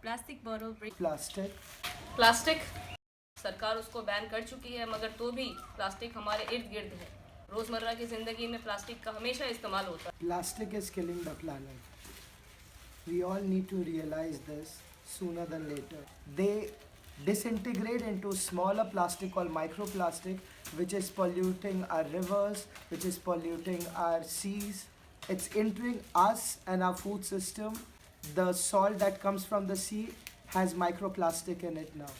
plastic bottle brick. Plastic सरकार उसको ban कर चुकी है, मगर तो भी प्लास्टिक हमारे इर्द गिर्द है। रोज़मर्रा की ज़िंदगी में प्लास्टिक का हमेशा इस्तेमाल होता है। Plastic is killing the planet. We all need to realize this sooner than later. They disintegrate into smaller plastic called microplastic, which is polluting our rivers, which is polluting our seas. It's entering us and our food system. The salt that comes from the sea has microplastic in it now.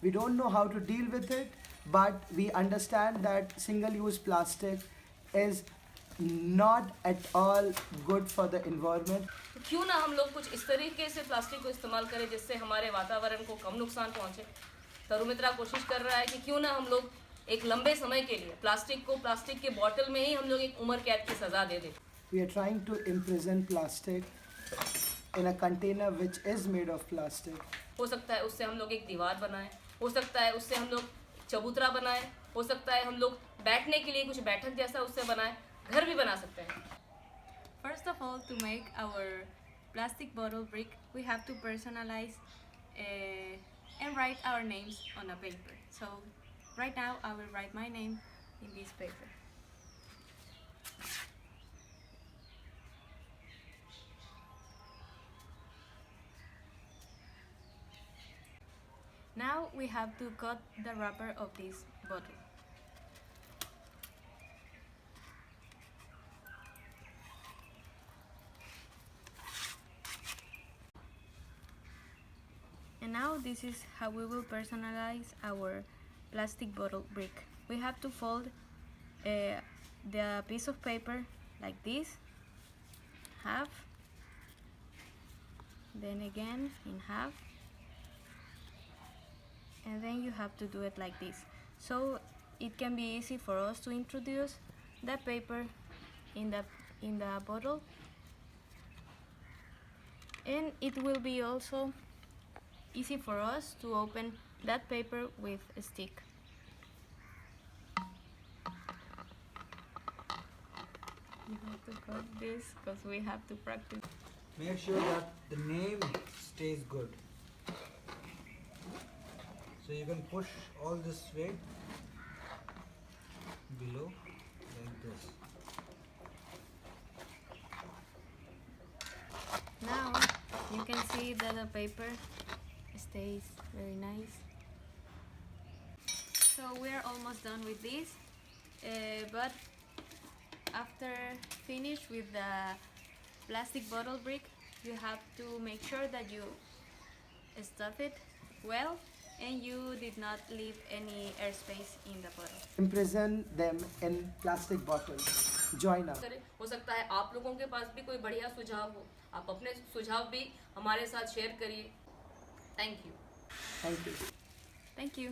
We don't know how to deal with it, but we understand that single use plastic is not at all good for the environment. तो क्यों ना हम लोग कुछ इस तरीके से plastic को इस्तेमाल करें जिससे हमारे वातावरण को कम नुकसान पहुंचे। तरुमित्रा कोशिश कर रहा है कि क्यों ना हम लोग एक लंबे समय के लिए प्लास्टिक को प्लास्टिक के बॉटल में ही हम लोग एक उम्र कैद की सज़ा दे दें। We are trying to imprison plastic in a container which is made of plastic. हो सकता है उससे हम लोग एक दीवार बनाएं, हो सकता है उससे हम लोग चबूतरा बनाएं, हो सकता है हम लोग बैठने के लिए कुछ बैठक जैसा उससे बनाएं, घर भी बना सकते हैं। First of all, to make our plastic bottle brick, we have to personalize and write our names on a paper. So right now I will write my name in this paper. Now we have to cut the wrapper of this bottle. And now this is how we will personalize our plastic bottle brick. We have to fold the piece of paper like this, half, then again in half, and then you have to do it like this. So it can be easy for us to introduce the paper in the bottle, and it will be also easy for us to open that paper with a stick. You have to cut this because we have to practice. Make sure that the name stays good. So you can push all this weight below like this. Now you can see that the paper stays very nice. So we're almost done with this, but after finish with the plastic bottle brick, you have to make sure that you stuff it well and you did not leave any airspace in the bottle. Imprison them in plastic bottles. Join us. हो सकता है आप लोगों के पास भी कोई बढ़िया सुझाव हो, आप अपने सुझाव भी हमारे साथ शेयर करिए। Thank you. Thank you. Thank you.